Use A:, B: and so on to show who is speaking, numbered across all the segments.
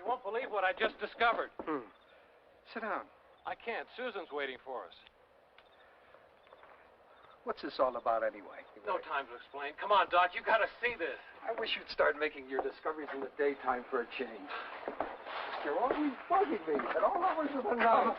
A: You won't believe what I just discovered.
B: Sit down.
A: I can't. Susan's waiting for us.
B: What's this all about anyway?
A: No time to explain. Come on, Doc. You gotta see this.
B: I wish you'd start making your discoveries in the daytime for a change. You're always bugging me at all hours of the night.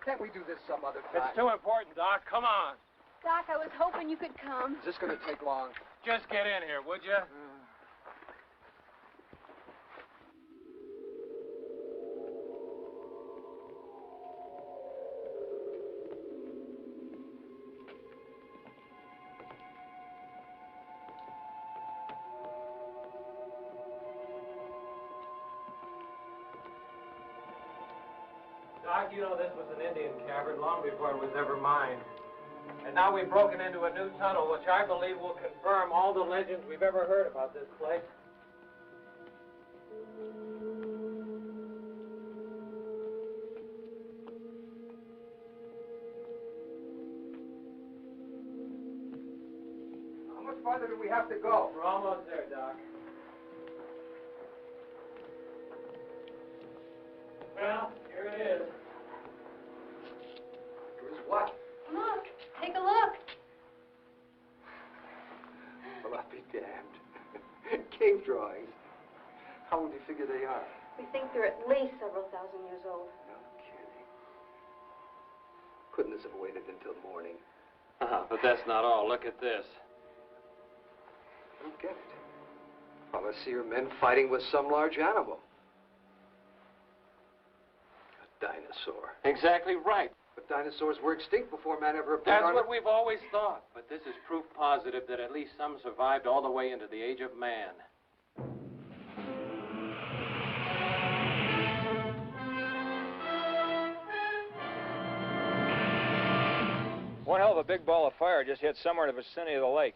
B: Can't we do this some other time?
A: It's too important, Doc. Come on.
C: Doc, I was hoping you could come.
B: Is this going to take long?
A: Just get in here, would you? Doc, you know this was an Indian cavern long before it was ever mine. And now we've broken into a new tunnel, which I believe will confirm all the legends we've ever heard about this place.
B: How much farther do we have to go?
A: We're almost there, Doc. Well, here it is.
B: Here is what?
C: Look, take a look.
B: Well, I'll be damned. Cave drawings. How would you figure they are?
C: We think they're at least several thousand years old.
B: No kidding. Couldn't this have waited until morning?
A: But that's not all. Look at this.
B: I don't get it. All I see are men fighting with some large animal. A dinosaur.
A: Exactly right.
B: But dinosaurs were extinct before man ever appeared
A: That's
B: on
A: what we've always thought. But this is proof positive that at least some survived all the way into the age of man.
D: One hell of a big ball of fire just hit somewhere in the vicinity of the lake.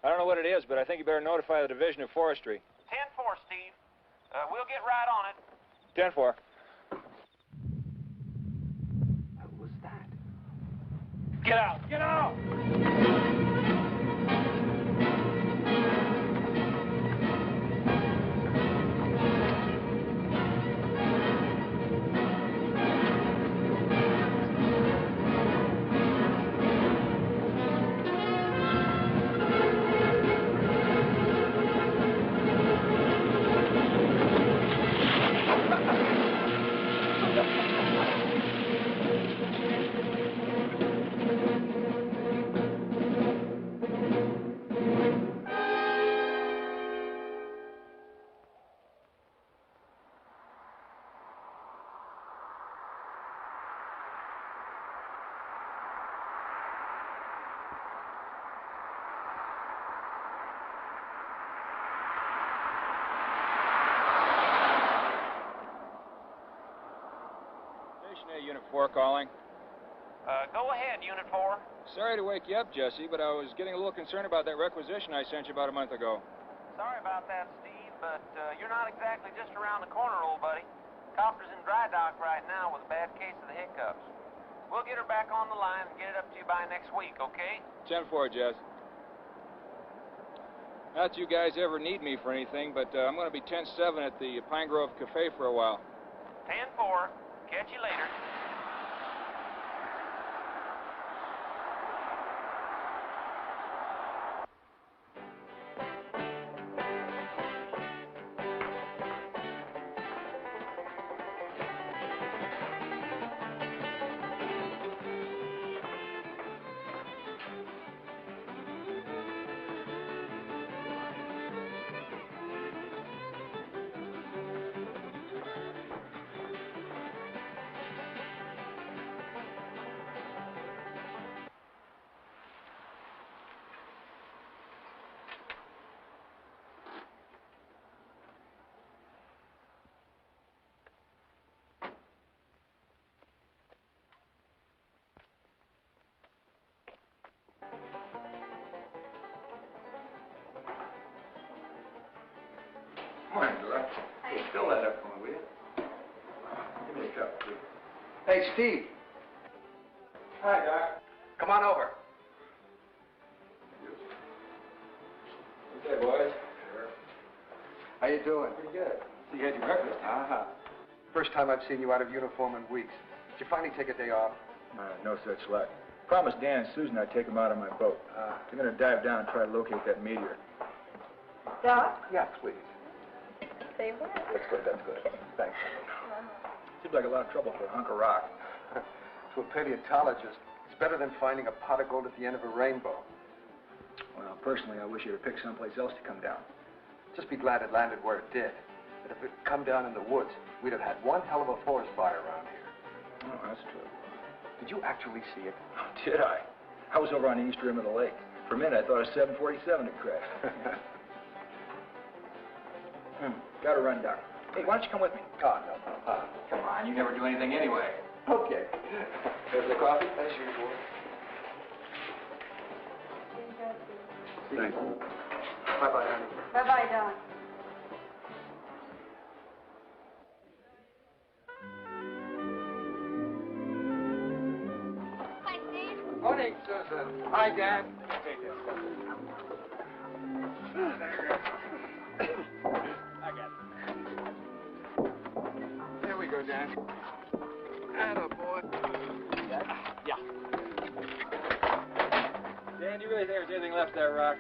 D: I don't know what it is, but I think you better notify the Division of Forestry.
E: 10-4, Steve. We'll get right on it.
D: 10-4.
B: What was that?
A: Get out! Get out!
D: Unit 4 calling.
E: Go ahead, Unit 4.
D: Sorry to wake you up, Jesse, but I was getting a little concerned about that requisition I sent you about a month ago.
E: Sorry about that, Steve, but you're not exactly just around the corner, old buddy. Copter's in dry dock right now with a bad case of the hiccups. We'll get her back on the line and get it up to you by next week, okay?
D: 10-4, Jess. Not that you guys ever need me for anything, but I'm going to be 10-7 at the Pine Grove Cafe for a while.
E: 10-4. Catch you later.
B: Hey, Steve.
A: Hi, Doc.
B: Come on over.
D: Okay, boys.
B: How you doing?
D: Pretty good. So you had your breakfast?
B: Uh-huh. First time I've seen you out of uniform in weeks. Did you finally take a day off?
D: No such luck. Promised Dan and Susan I'd take them out on my boat. They're going to dive down and try to locate that meteor.
C: Doc?
B: Yeah, please.
C: Say what?
B: That's good, that's good. Thanks.
D: Seems like a lot of trouble for a hunk of rock.
B: To a paleontologist, it's better than finding a pot of gold at the end of a rainbow.
D: Well, personally, I wish you'd have picked someplace else to come down.
B: Just be glad it landed where it did. But if it had come down in the woods, we'd have had one hell of a forest fire around here.
D: Oh, that's true.
B: Did you actually see it?
D: Oh, did I? I was over on the east rim of the lake. For a minute, I thought a 747 had crashed. Gotta run, Doc. Hey, why don't you come with me?
B: Oh, no.
D: Come on, you never do anything anyway.
B: Okay.
D: There's the coffee?
B: As usual.
D: Thanks.
B: Bye-bye, honey.
C: Bye-bye, Doc. Hi, Steve.
B: Morning, Susan.
A: Hi, Dan.
D: I got it.
B: Here we go, Dan. Attaboy.
D: Yeah. Dan, do you really think there's anything left of that rock?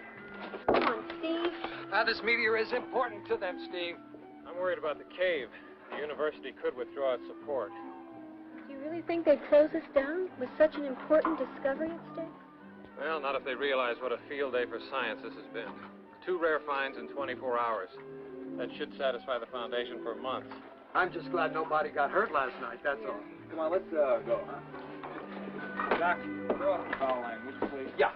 C: Come on, Steve.
B: This meteor is important to them, Steve.
A: I'm worried about the cave. The university could withdraw its support.
C: Do you really think they'd close us down with such an important discovery at stake?
A: Well, not if they realize what a field day for science this has been. 2 rare finds in 24 hours. That should satisfy the Foundation for months.
B: I'm just glad nobody got hurt last night, that's all.
D: Come on, let's go, huh? Doc, throw off the foul line, would you please?
B: Yeah.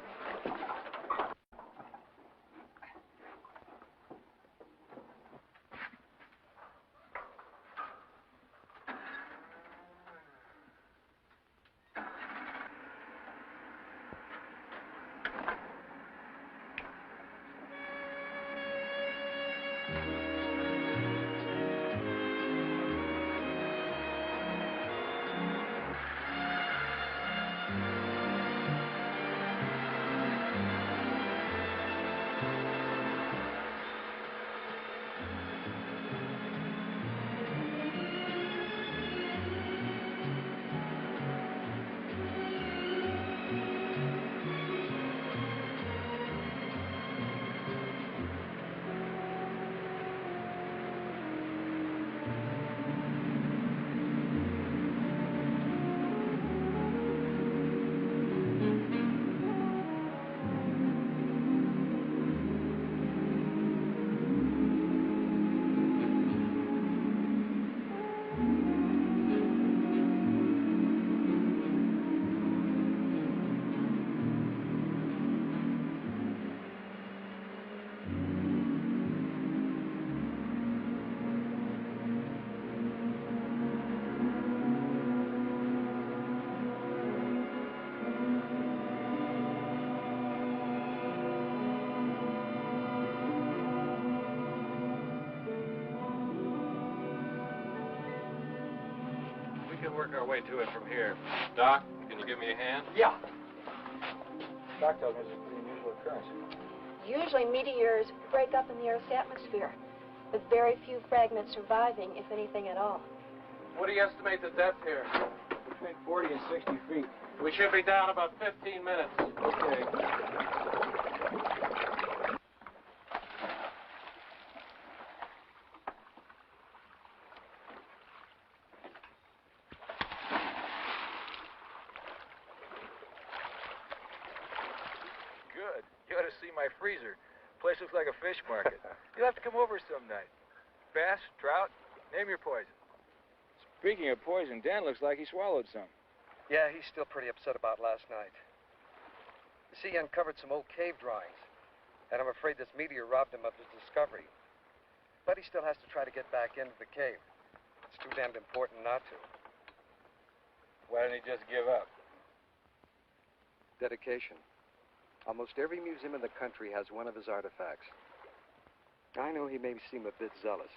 A: We can work our way to it from here. Doc, can you give me a hand?
B: Yeah.
D: Doc tells me it's a pretty unusual occurrence.
C: Usually meteors break up in the Earth's atmosphere, with very few fragments surviving, if anything at all.
A: What do you estimate the depth here?
D: Between 40 and 60 feet.
A: We should be down about 15 minutes.
D: Okay. Good. You ought to see my freezer. Place looks like a fish market. You'll have to come over some night. Bass, trout, name your poison. Speaking of poison, Dan looks like he swallowed some.
B: Yeah, he's still pretty upset about last night. You see, he uncovered some old cave drawings, and I'm afraid this meteor robbed him of his discovery. But he still has to try to get back into the cave. It's too damned important not to.
D: Why didn't he just give up?
B: Dedication. Almost every museum in the country has one of his artifacts. I know he may seem a bit zealous,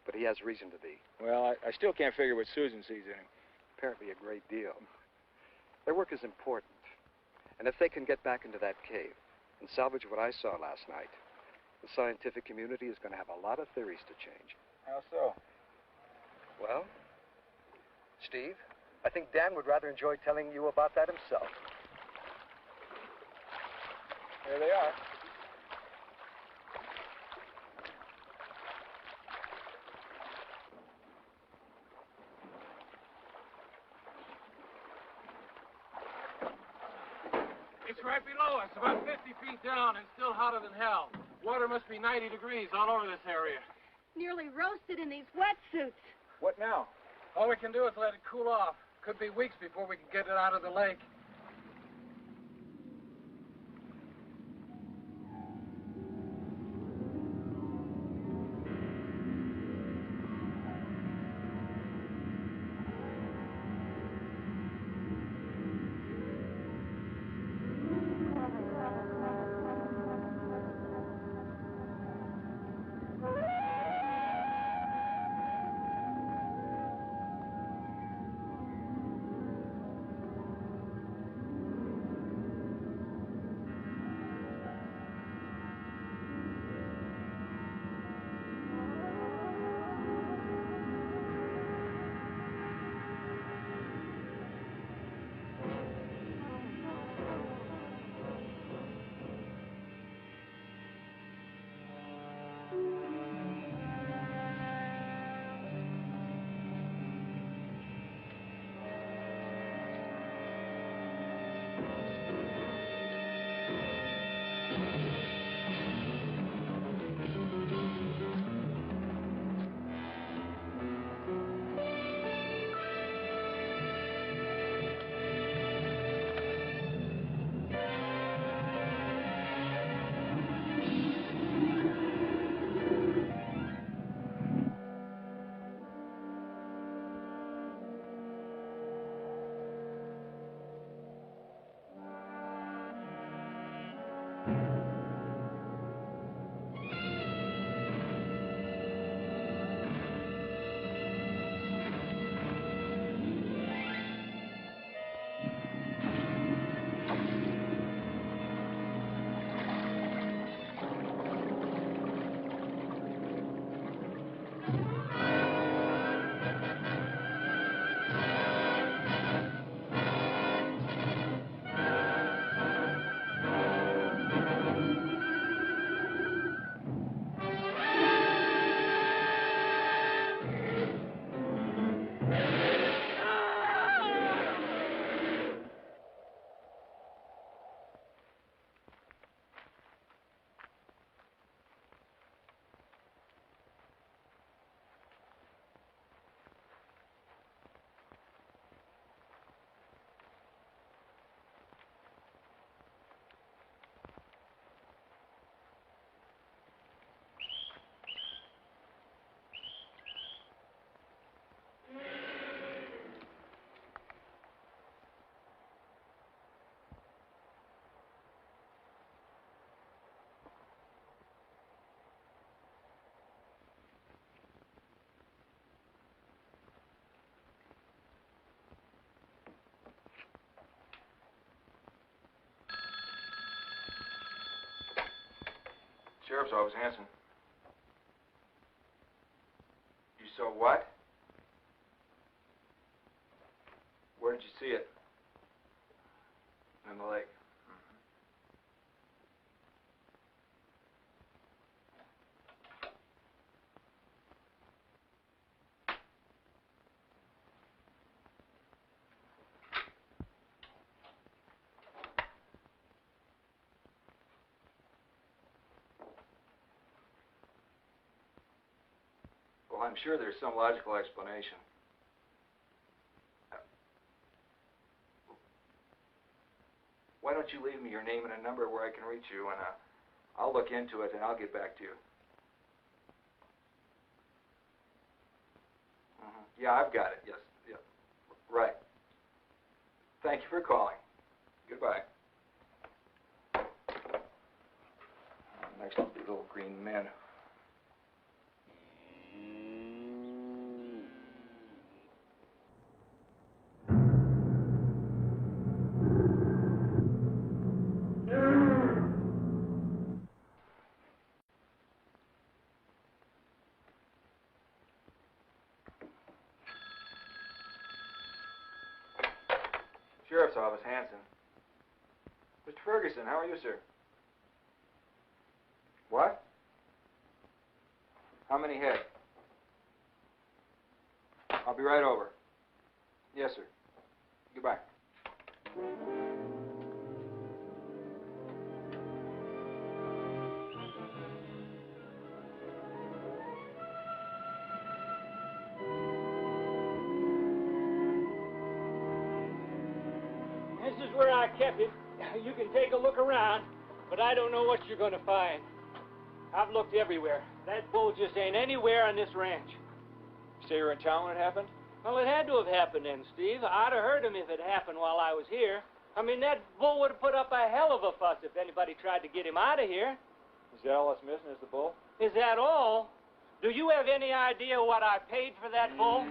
B: but he has reason to be.
D: Well, I still can't figure what Susan sees in him.
B: apparently a great deal. Their work is important. And if they can get back into that cave and salvage what I saw last night, the scientific community is going to have a lot of theories to change.
D: How so?
B: Well, Steve, I think Dan would rather enjoy telling you about that himself.
D: There they are.
A: It's right below us, about 50 feet down, and still hotter than hell. Water must be 90 degrees all over this area.
F: Nearly roasted in these wetsuits.
D: What now?
A: All we can do is let it cool off. Could be weeks before we can get it out of the lake.
D: Sheriff's office, Hanson. You saw what? Where did you see it? In the lake. Well, I'm sure there's some logical explanation. Why don't you leave me your name and a number where I can reach you, and I'll look into it and I'll get back to you. Yeah, I've got it. Yes. Yeah. Right. Thank you for calling. Goodbye. Next will be little green men. Sheriff's Office, Hanson. Mr. Ferguson, how are you, sir? What? How many head? I'll be right over. Yes, sir. Goodbye.
A: This is where I kept it. You can take a look around, but I don't know what you're going to find. I've looked everywhere. That bull just ain't anywhere on this ranch.
D: You say you were in town when it happened?
A: Well, it had to have happened then, Steve. I'd have heard him if it happened while I was here. I mean, that bull would have put up a hell of a fuss if anybody tried to get him out of here.
D: Is that all that's missing is the bull?
A: Is that all? Do you have any idea what I paid for that bull?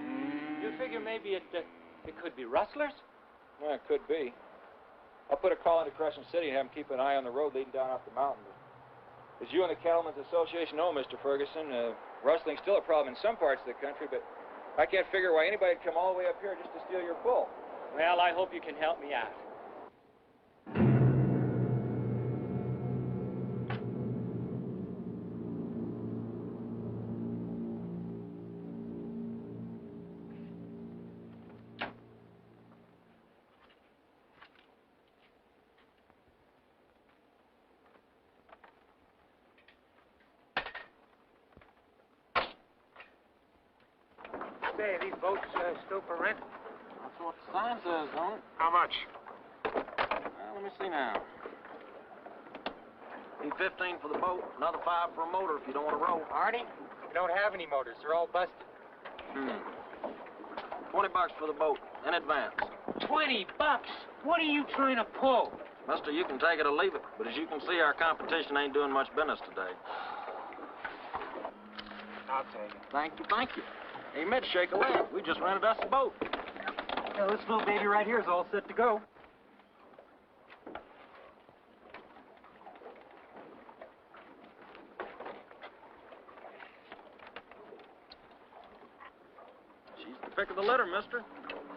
A: You figure maybe it could be rustlers?
D: Well, it could be. I'll put a call into Crescent City and have them keep an eye on the road leading down off the mountain. As you and the Cattlemen's Association know, Mr. Ferguson, rustling's still a problem in some parts of the country, but I can't figure why anybody would come all the way up here just to steal your bull.
A: Well, I hope you can help me out. Say, these boats still for rent?
E: That's what the sign says, don't it?
A: How much?
E: Well, let me see now. Need 15 for the boat, another 5 for a motor if you don't want to row.
A: Arnie, we don't have any motors. They're all busted.
E: 20 bucks for the boat, in advance.
A: 20 bucks? What are you trying to pull?
E: Mister, you can take it or leave it, but as you can see, our competition ain't doing much business today.
A: I'll take it.
E: Thank you, thank you. Hey, Mitch, shake a leg. We just rented us a boat.
A: Yeah, this little baby right here is all set to go.
E: She's the pick of the litter, mister.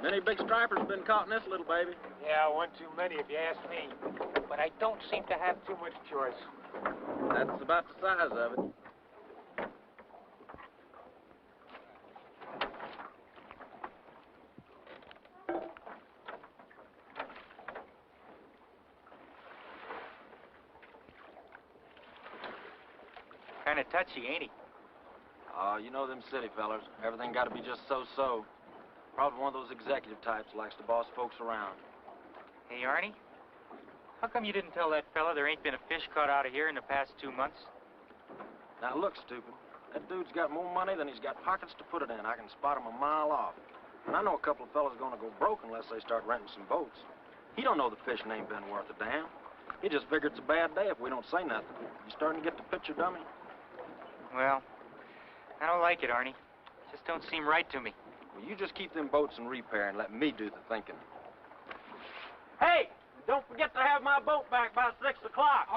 E: Many big stripers have been caught in this little baby.
A: Yeah, one too many if you ask me. But I don't seem to have too much choice.
E: That's about the size of it.
A: Kind of touchy, ain't he?
E: Oh, you know them city fellers. Everything got to be just so-so. Probably one of those executive types likes to boss folks around.
G: Hey, Arnie, how come you didn't tell that fella there ain't been a fish caught out of here in the past 2 months?
E: Now, look, stupid. That dude's got more money than he's got pockets to put it in. I can spot him a mile off. And I know a couple of fellas going to go broke unless they start renting some boats. He don't know the fishing ain't been worth a damn. He just figured it's a bad day if we don't say nothing. You starting to get the picture, dummy?
G: Well, I don't like it, Arnie. Just don't seem right to me.
E: Well, you just keep them boats in repair and let me do the thinking.
A: Hey, don't forget to have my boat back by 6 o'clock.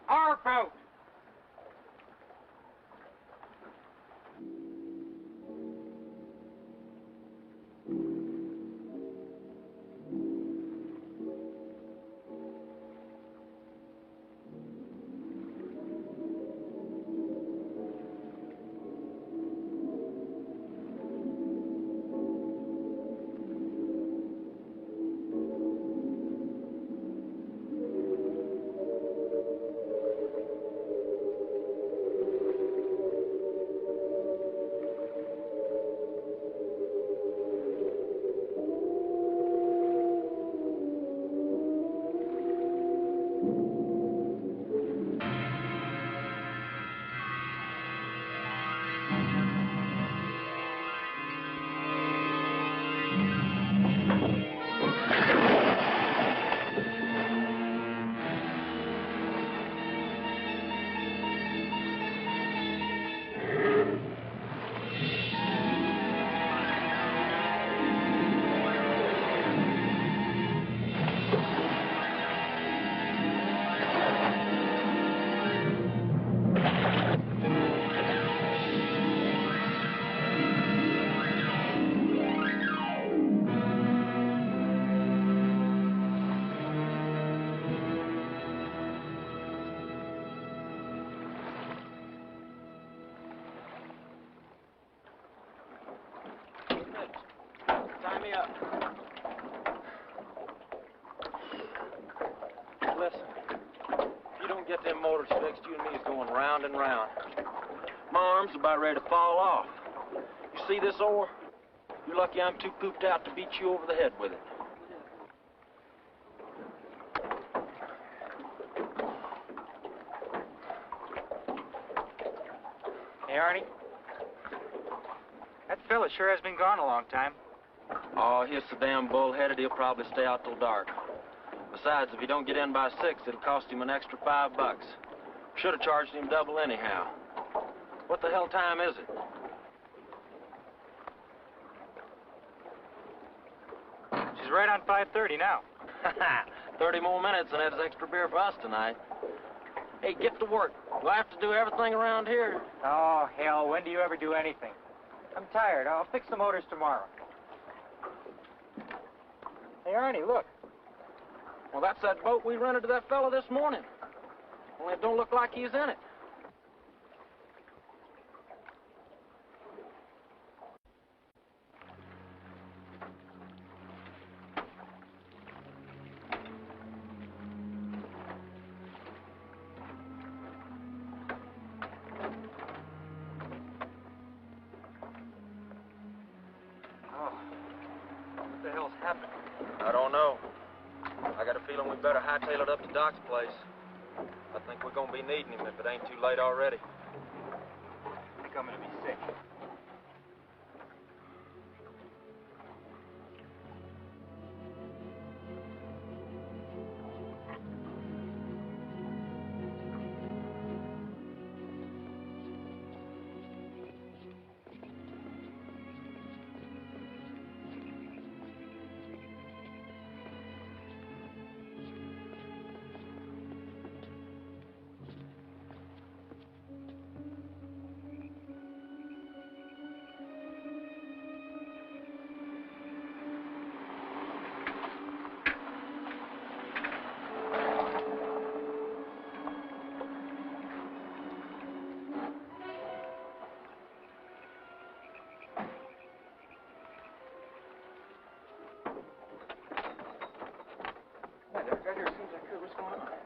A: Our boat. get them motors fixed. You and me is going round and round. My arm's about ready to fall off. You see this oar? You're lucky I'm too pooped out to beat you over the head with it.
G: Hey, Arnie. That fella sure has been gone a long time.
A: Oh, he's so damn bullheaded, he'll probably stay out till dark. Besides, if he don't get in by 6, it'll cost him an extra $5. Should have charged him double anyhow. What the hell time is it?
G: She's right on 5:30 now.
A: 30 more minutes and that's extra beer for us tonight. Hey, get to work. Do I have to do everything around here?
G: Oh, hell, when do you ever do anything? I'm tired. I'll fix the motors tomorrow. Hey, Arnie, look.
A: Well, that's that boat we rented to that fella this morning. Only it don't look like he's in it.
G: What the hell's happened?
A: I don't know. I got a feeling we better hightail it up to Doc's place. I think we're gonna be needing him if it ain't too late already.
G: I think I'm gonna be sick.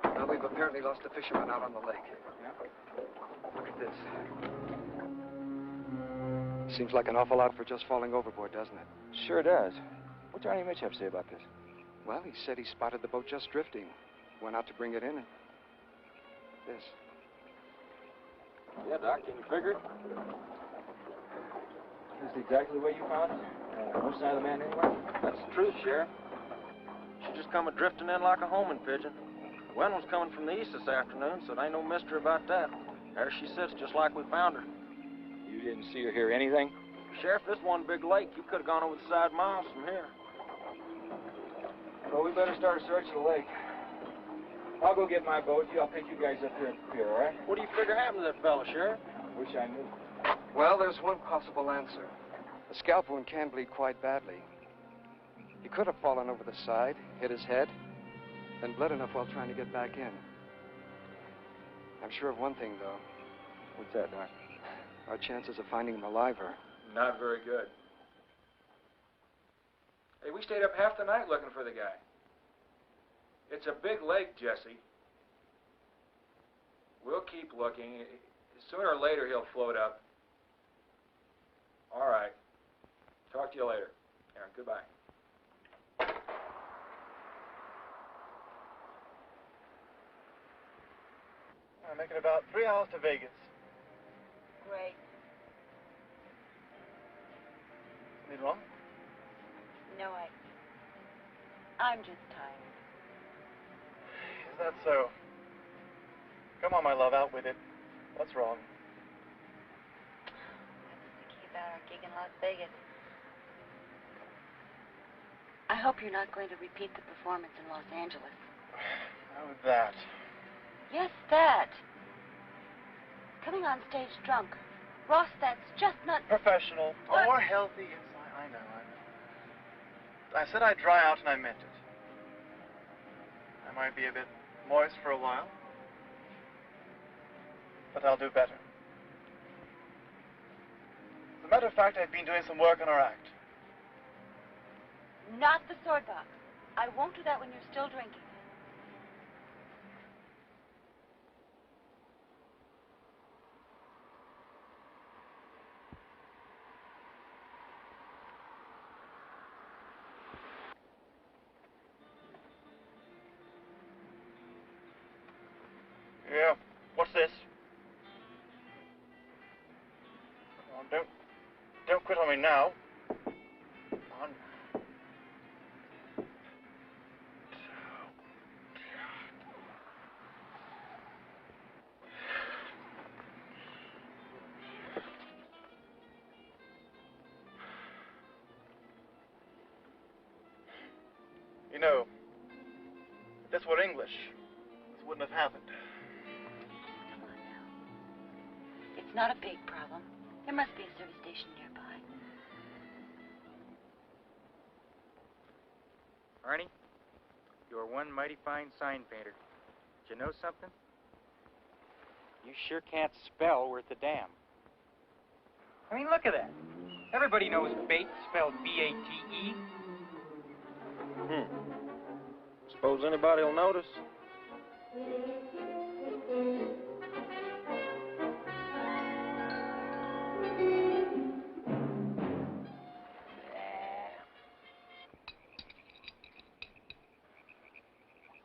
B: Well, we've apparently lost a fisherman out on the lake. Yeah? Look at this. Seems like an awful lot for just falling overboard, doesn't it?
D: Sure does. What's Arnie Mitch have to say about this?
B: Well, he said he spotted the boat just drifting. Went out to bring it in and... this.
D: Yeah, Doc, can you figure it? This is exactly the way you found it? No sign of the man anywhere?
A: That's the truth, Sheriff. She just come a-drifting in like a homing pigeon. The wind was coming from the east this afternoon, so there ain't no mystery about that. There she sits, just like we found her.
D: You didn't see or hear anything?
A: Sheriff, this one big lake, you could have gone over the side miles from here.
D: Well, we better start a search of the lake. I'll go get my boat. I'll pick you guys up here at the pier, all right?
A: What do you figure happened to that fella, Sheriff?
D: Wish I knew.
B: Well, there's one possible answer. A scalp wound can bleed quite badly. He could have fallen over the side, hit his head, then bled enough while trying to get back in. I'm sure of one thing, though.
D: What's that, Doc?
B: Our chances of finding him alive are...
D: Not very good. Hey, we stayed up half the night looking for the guy. It's a big lake, Jesse. We'll keep looking. Sooner or later, he'll float up. All right. Talk to you later. Aaron, goodbye.
H: I'm making about 3 hours to Vegas.
F: Great.
H: Anything wrong?
F: No, I'm just tired.
H: Is that so? Come on, my love, out with it. What's wrong?
F: I was thinking about our gig in Las Vegas. I hope you're not going to repeat the performance in Los Angeles.
H: Oh, that.
F: Yes, that. Coming on stage drunk. Ross, that's just not...
H: Professional.
F: What?
H: Or healthy. Yes, I know. I said I'd dry out, and I meant it. I might be a bit moist for a while, but I'll do better. As a matter of fact, I've been doing some work on our act.
F: Not the sword box. I won't do that when you're still drinking.
H: Yeah. What's this? Come on, don't quit on me now. Come on. You know, if this were English, this wouldn't have happened.
F: Come on now. It's not a big problem. There must be a service station nearby.
G: Arnie, you're one mighty fine sign painter. Did you know something? You sure can't spell worth a damn. I mean, look at that. Everybody knows bait spelled B-A-T-E.
A: Suppose anybody will notice?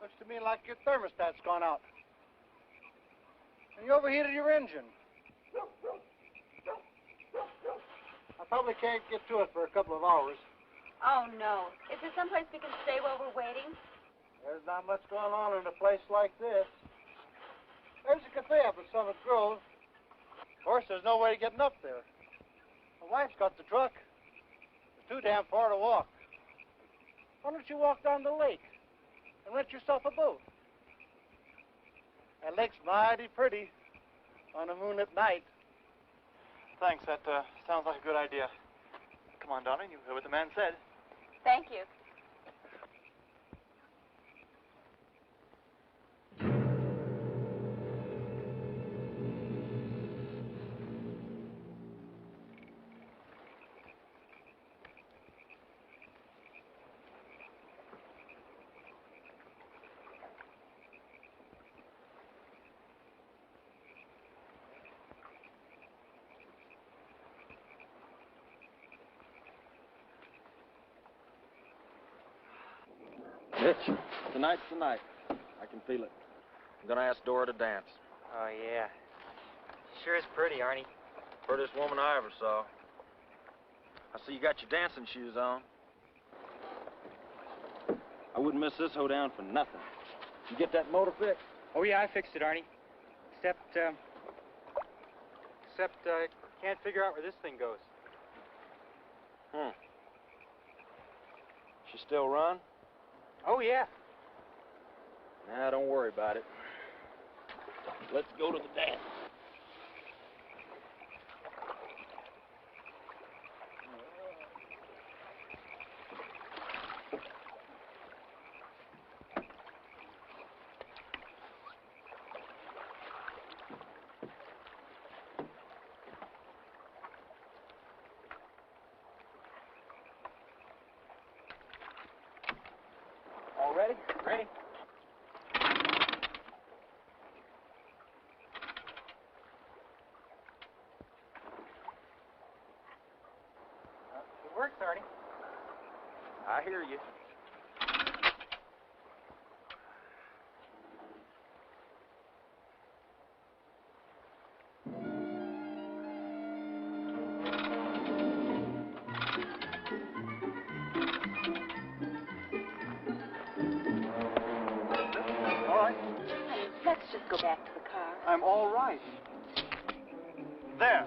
I: Looks to me like your thermostat's gone out. And you overheated your engine. I probably can't get to it for a couple of hours.
F: Oh, no. Is there someplace we can stay while we're waiting?
I: There's not much going on in a place like this. There's a cafe up at Summit Grove. Of course, there's no way of getting up there. My wife's got the truck. It's too damn far to walk. Why don't you walk down the lake and rent yourself a boat? That lake's mighty pretty on a moonlit night.
H: Thanks, that sounds like a good idea. Come on, darling, you heard what the man said.
F: Thank you.
A: Mitch, tonight's the night. I can feel it. I'm gonna ask Dora to dance.
G: Oh, yeah. Sure is pretty, Arnie.
A: Prettiest woman I ever saw. I see you got your dancing shoes on. I wouldn't miss this hoedown for nothing. You get that motor fixed?
G: Oh, yeah, I fixed it, Arnie. Except, can't figure out where this thing goes.
A: She still run?
G: Oh, yeah.
A: Nah, don't worry about it. Let's go to the dance.
G: All ready? Ready. It works, Arnie.
A: I hear you.
F: Let's just go back to the car.
I: I'm all right. There.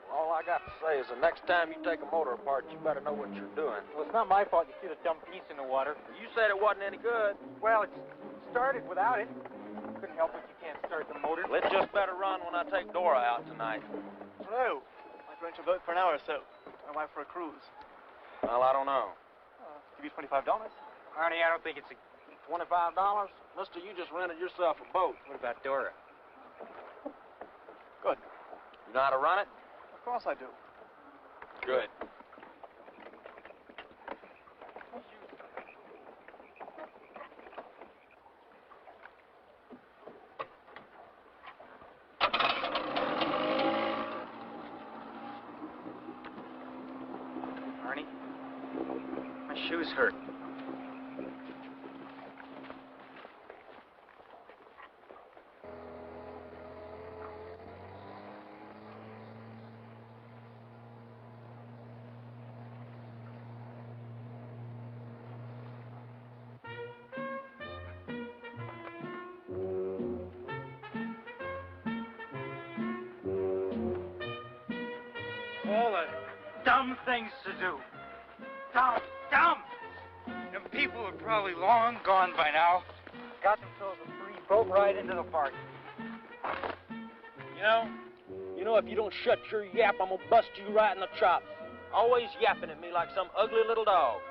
A: All I got to say is the next time you take a motor apart, you better know what you're doing.
G: Well, it's not my fault you threw the dumb piece in the water.
A: You said it wasn't any good.
G: Well, it started without it. Couldn't help it, you can't start the motor.
A: Well, it just better run when I take Dora out tonight.
H: Hello. I'd rent your boat for an hour or so. My wife for a cruise.
A: Well, I don't know.
H: Give you $25.
G: Arnie, I don't think it's a...
A: $25? Mister, you just rented yourself a boat.
G: What about Dora?
H: Good.
A: You know how to run it?
H: Of course I do.
A: Good.
G: Arnie, my shoes hurt. All the dumb things to do. Dumb! Them people are probably long gone by now. Got themselves a free boat ride into the park.
A: You know, if you don't shut your yap, I'm gonna bust you right in the chops. Always yapping at me like some ugly little dog.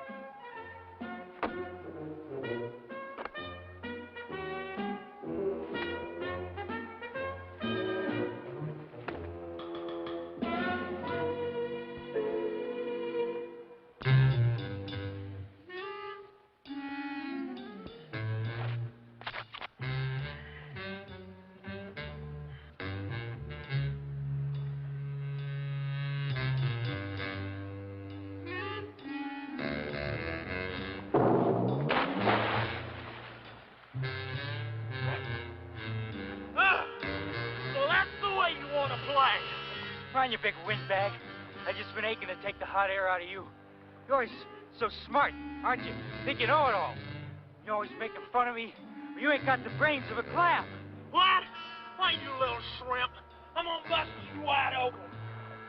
G: Come on, you big windbag. I've just been aching to take the hot air out of you. You're always so smart, aren't you? Think you know it all. You're always making fun of me, but you ain't got the brains of a clam.
J: What? Why, you little shrimp? I'm gonna bust you wide open.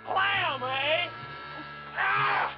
J: Clam, eh? Ah!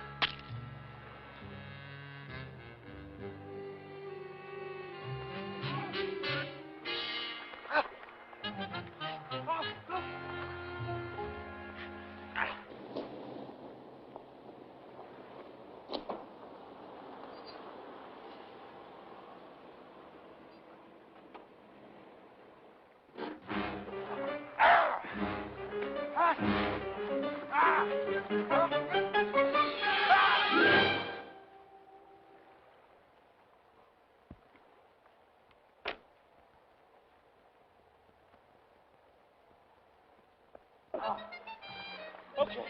J: Okay.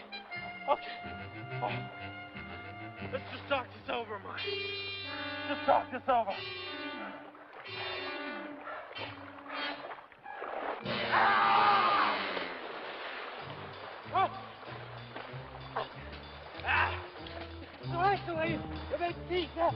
J: Oh. Let's just talk this over, Mike. Just talk this over.
G: It's all right, Delaney. You make peace, huh?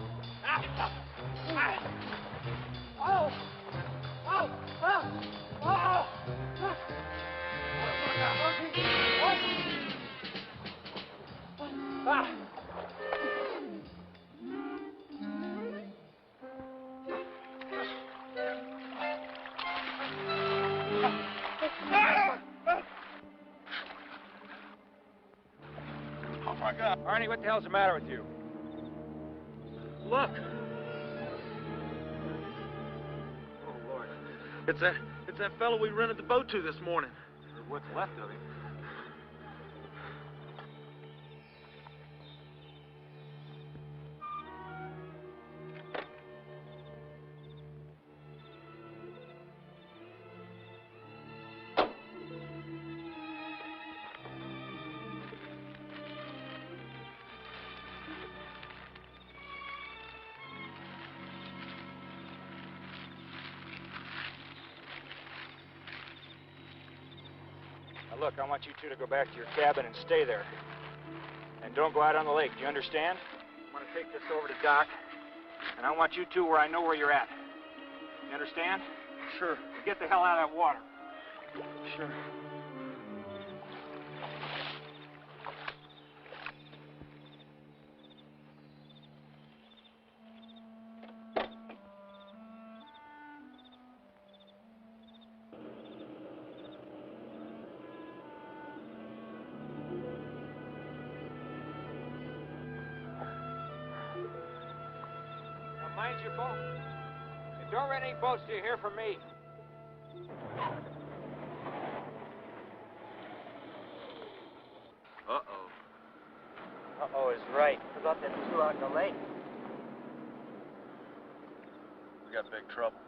J: Oh, my God.
D: Arnie, what the hell's the matter with you?
A: Look. Oh, Lord. It's that fellow we rented the boat to this morning.
D: Or what's left of him. Now look, I want you two to go back to your cabin and stay there. And don't go out on the lake, do you understand? I'm gonna take this over to Doc, and I want you two where I know where you're at. You understand?
A: Sure.
D: Get the hell out of that water.
A: Sure.
D: Mind your boat. And don't rent any boats till you hear from me.
A: Uh-oh.
G: Uh-oh is right. Forgot them two out in the lake.
A: We got big trouble.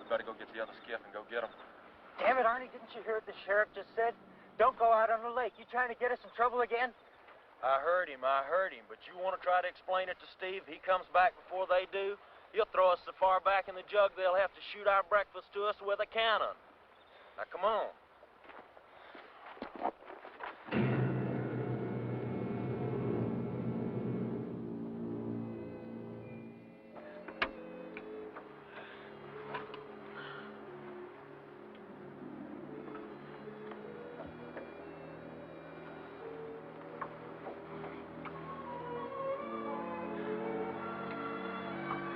A: We better go get the other skiff and go get them.
G: Damn it, Arnie, didn't you hear what the sheriff just said? Don't go out on the lake. You trying to get us in trouble again?
A: I heard him, but you want to try to explain it to Steve? He comes back before they do. He'll throw us so far back in the jug they'll have to shoot our breakfast to us with a cannon. Now, come on.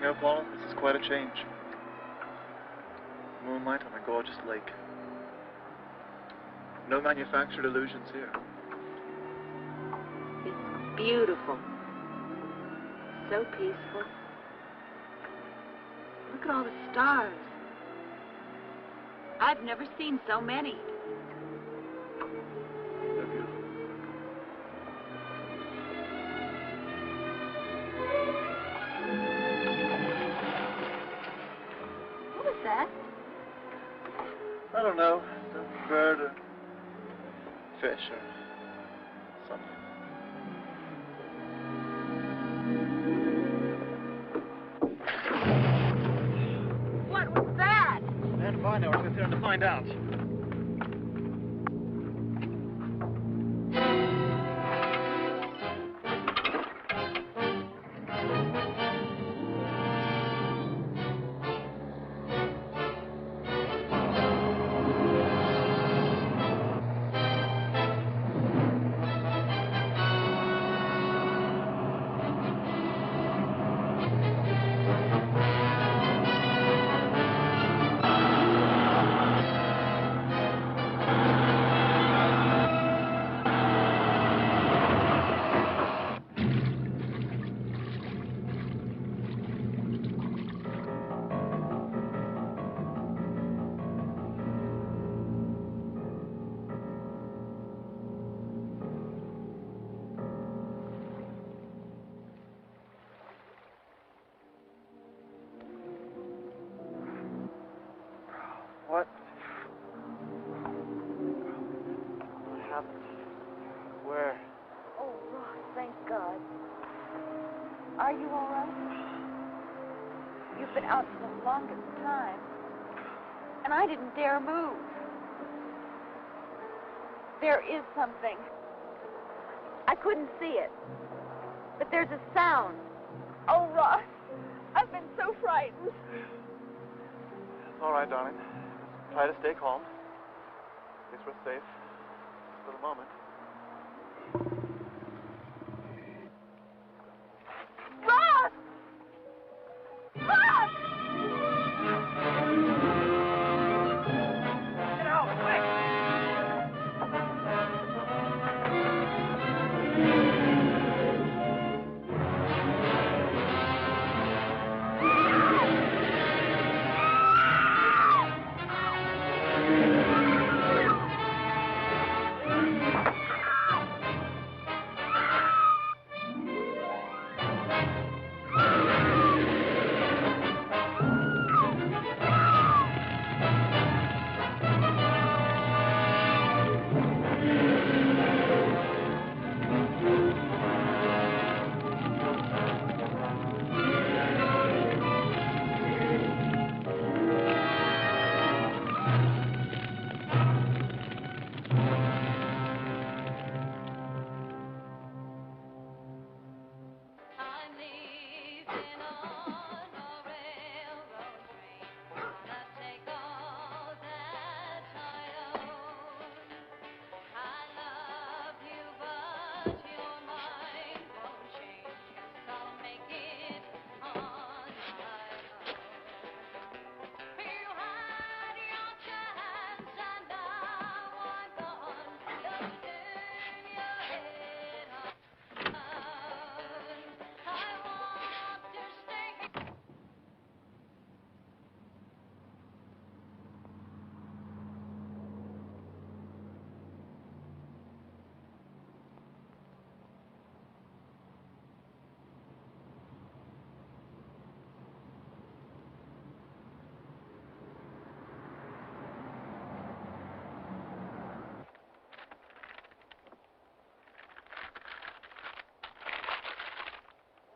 H: know, Paula, this is quite a change. Moonlight on a gorgeous lake. No manufactured illusions here.
F: It's beautiful. So peaceful. Look at all the stars. I've never seen so many.
H: They're beautiful.
F: What was that?
H: I don't know. Some bird or fish or something.
F: What was that?
H: And if I know, we're concerned to find out. What happened? Where?
F: Oh, Ross, thank God. Are you all right? You've been out for the longest time. And I didn't dare move. There is something. I couldn't see it. But there's a sound. Oh, Ross, I've been so frightened.
H: It's all right, darling. Just try to stay calm. At least we're safe for the moment.
F: Ross! Ross!
J: Get out, quick!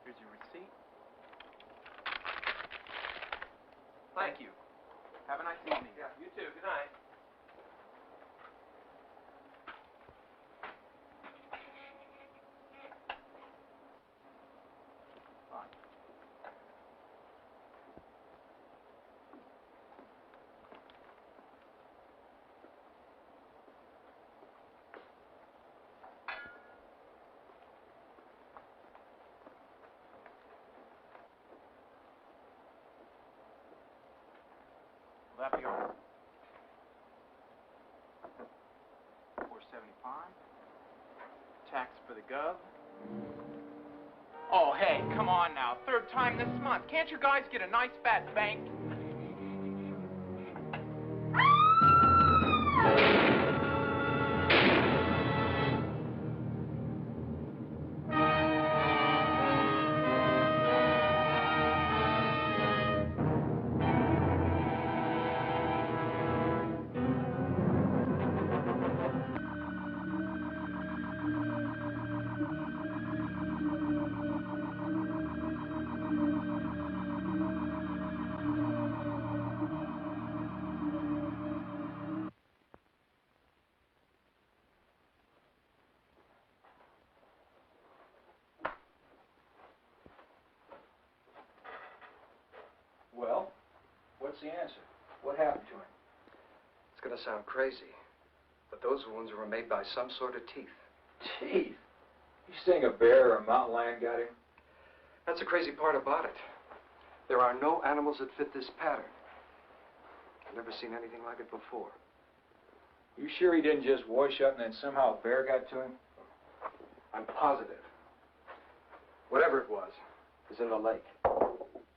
E: Here's your receipt. Thank you. Have a nice evening. Yeah, you too. Good night.
G: that be all? 475. Tax for the gov.
K: Oh, hey, come on now. Third time this month. Can't you guys get a nice fat bank?
D: Well, what's the answer? What happened to him?
B: It's going to sound crazy, but those wounds were made by some sort of teeth.
D: Teeth? You saying a bear or a mountain lion got him?
B: That's the crazy part about it. There are no animals that fit this pattern. I've never seen anything like it before.
D: You sure he didn't just wash up and then somehow a bear got to him?
B: I'm positive. Whatever it was in the lake.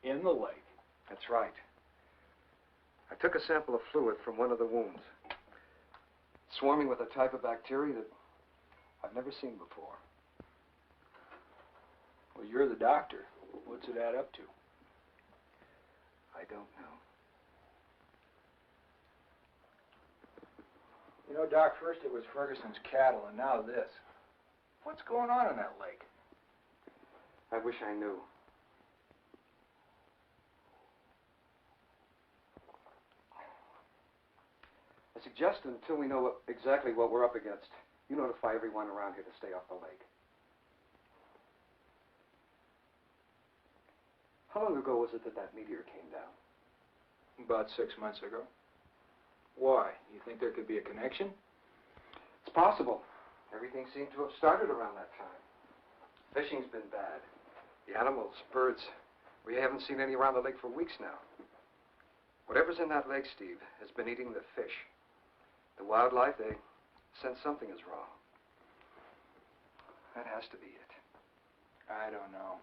D: In the lake?
B: That's right. I took a sample of fluid from one of the wounds. Swarming with a type of bacteria that I've never seen before.
D: Well, you're the doctor. What's it add up to?
B: I don't know.
D: You know, Doc, first it was Ferguson's cattle, and now this. What's going on in that lake?
B: I wish I knew. I suggest until we know exactly what we're up against, you notify everyone around here to stay off the lake. How long ago was it that meteor came down?
D: About 6 months ago. Why? You think there could be a connection?
B: It's possible. Everything seemed to have started around that time. Fishing's been bad. The animals, birds, we haven't seen any around the lake for weeks now. Whatever's in that lake, Steve, has been eating the fish. The wildlife, they sense something is wrong. That has to be it.
D: I don't know.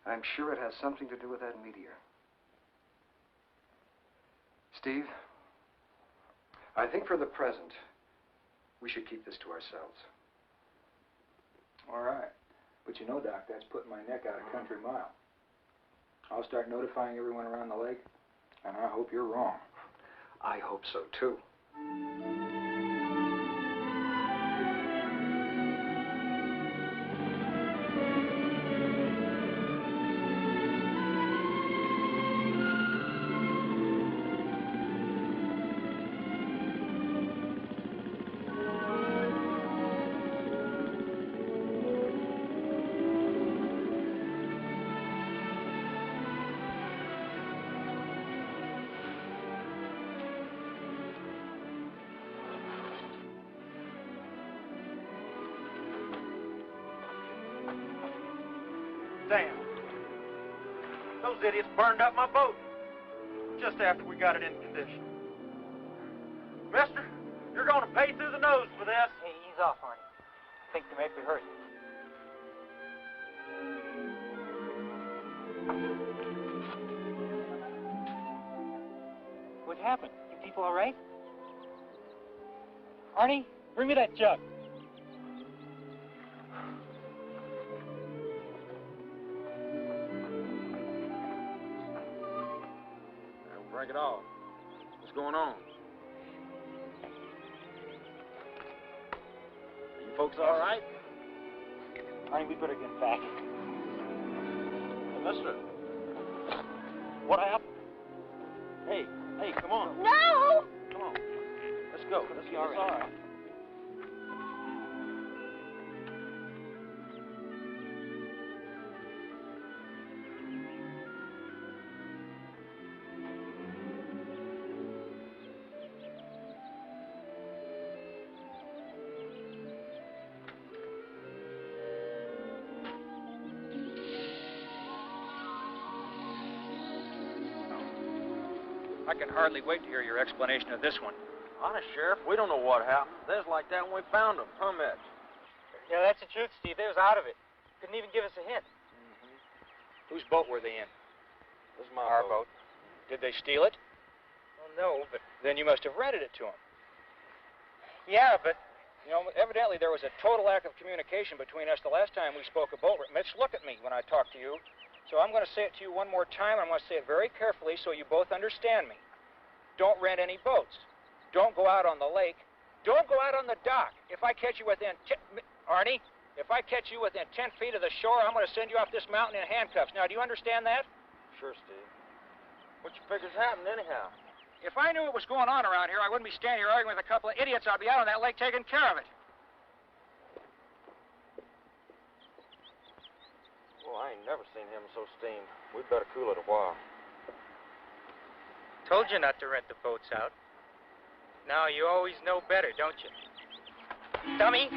B: I'm sure it has something to do with that meteor. Steve, I think for the present, we should keep this to ourselves.
D: All right. But you know, Doc, that's putting my neck out a country mile. I'll start notifying everyone around the lake, and I hope you're wrong.
B: I hope so, too.
G: Damn. Those idiots burned up my boat just after we got it in condition. Mister, you're going to pay through the nose for this. Hey, ease off, Arnie. I think they may be hurt. What happened? You people all right? Arnie, bring me that jug.
A: Break it off. What's going on? Are you folks all right?
G: Arnie, we better get back.
A: Hey, mister. What happened? Hey, come on.
F: No!
A: Come on. Let's go. Let's be all right.
G: I can hardly wait to hear your explanation of this one.
A: Honest, Sheriff, we don't know what happened. They was like that when we found them. Huh, Mitch?
G: Yeah, that's the truth, Steve. They was out of it. Couldn't even give us a hint. Whose boat were they in?
A: This is my
G: Our boat. Did they steal it? Well, no, but then you must have rented it to them. Yeah, but, you know, evidently there was a total lack of communication between us the last time we spoke of boat. Mitch, look at me when I talk to you. So I'm going to say it to you one more time, and I'm going to say it very carefully so you both understand me. Don't rent any boats. Don't go out on the lake. Don't go out on the dock. If I catch you within Arnie, if I catch you within 10 feet of the shore, I'm going to send you off this mountain in handcuffs. Now, do you understand that?
A: Sure, Steve. What you figure's happened anyhow?
G: If I knew what was going on around here, I wouldn't be standing here arguing with a couple of idiots. I'd be out on that lake taking care of it.
A: Well, I ain't never seen him so steamed. We'd better cool it a while.
G: Told you not to rent the boats out. Now you always know better, don't you? Dummy!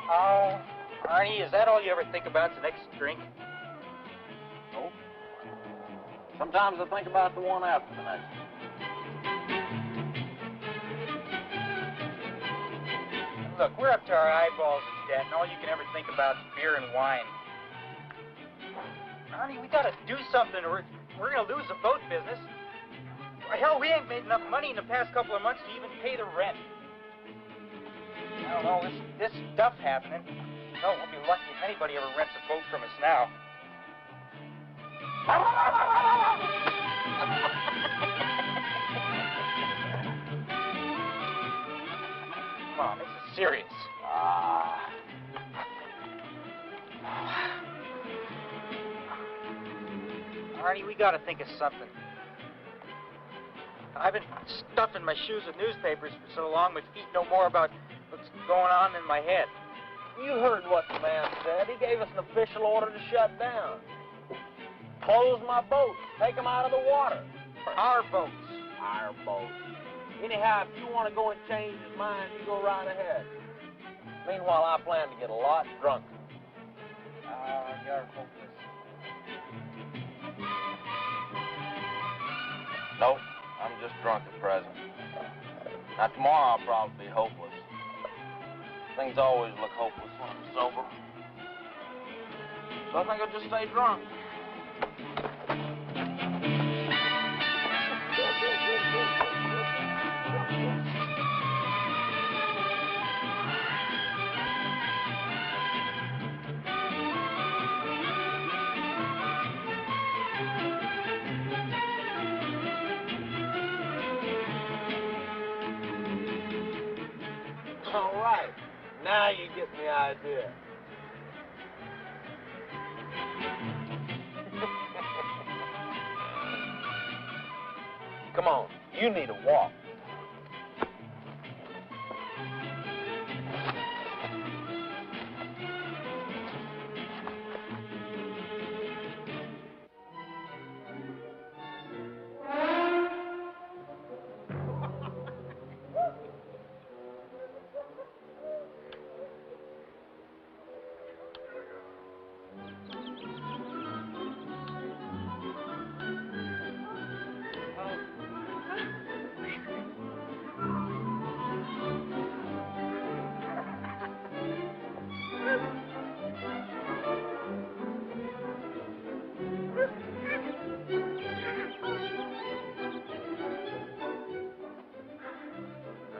G: Oh, Arnie, is that all you ever think about the next drink?
A: Nope. Sometimes I think about the one after the next.
G: Look, we're up to our eyeballs in debt, and all you can ever think about is beer and wine. Arnie, we gotta do something, or we're gonna lose the boat business. Hell, we ain't made enough money in the past couple of months to even pay the rent. I don't know, this stuff happening. No, we'll be lucky if anybody ever rents a boat from us now. Come on, this is serious. Arnie, we gotta think of something. I've been stuffing my shoes with newspapers for so long, my feet know more about what's going on in my head.
A: You heard what the man said. He gave us an official order to shut down. Close my boat. Take them out of the water.
G: Our boats.
A: Our boat. Anyhow, if you want to go and change his mind, you go right ahead. Meanwhile, I plan to get a lot drunker.
G: You're hopeless.
A: Nope, I'm just drunk at present. Now, tomorrow I'll probably be hopeless. Things always look hopeless when I'm sober. So I think I'll just stay drunk. All right. Now you get the idea. Come on, you need a walk.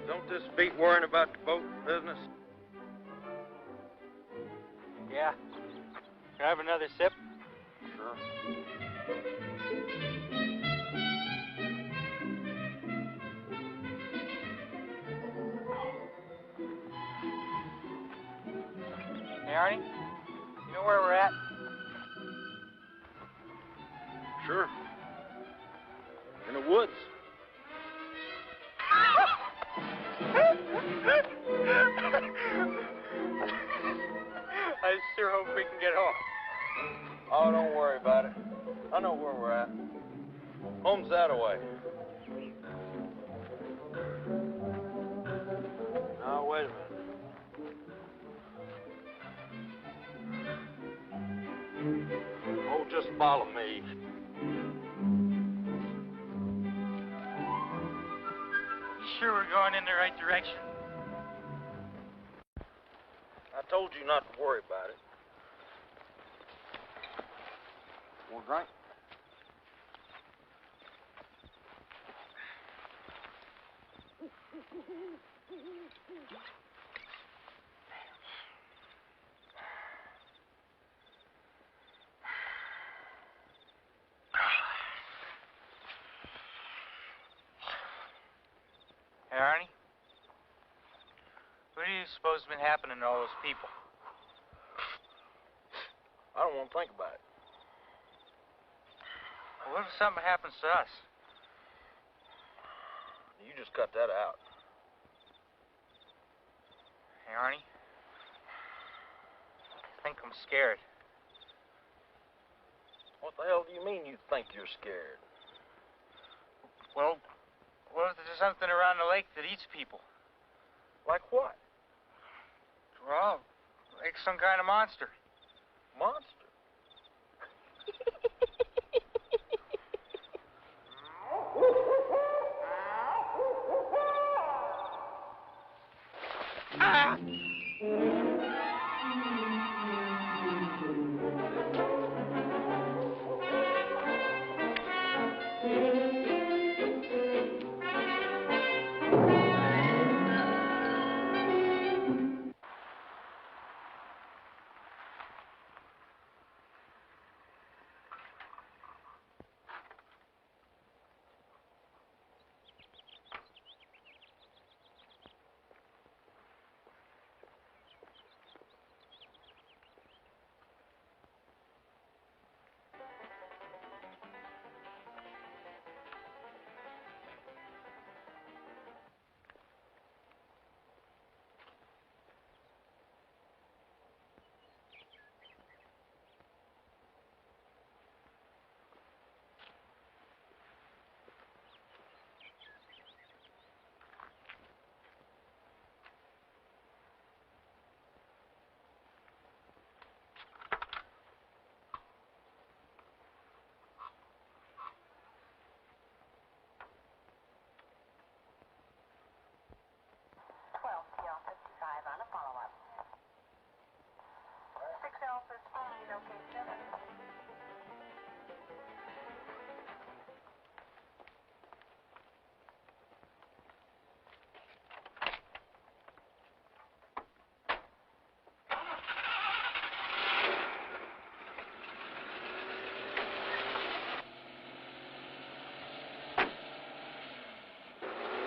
A: Don't this beat worrying about the boat business?
G: Yeah. Can I have another sip?
A: Sure.
G: Hey, Arnie, you know where we're at?
A: Sure. In the woods.
G: I sure hope we can get home.
A: Oh, don't worry about it. I know where we're at. Home's that away. Now, wait a minute. Oh, just follow me.
G: Sure we're going in the right direction?
A: I told you not to worry about it. Want a drink?
G: Hey, Arnie? What do you suppose has been happening to all those people?
A: I don't want to think about it.
G: Well, what if something happens to us?
A: You just cut that out.
G: Hey, Arnie? I think I'm scared.
A: What the hell do you mean you think you're scared?
G: Well, what if there's something around the lake that eats people?
A: Like what?
G: Well, like some kind of monster.
A: Monster?
J: Ah!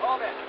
A: Hold it.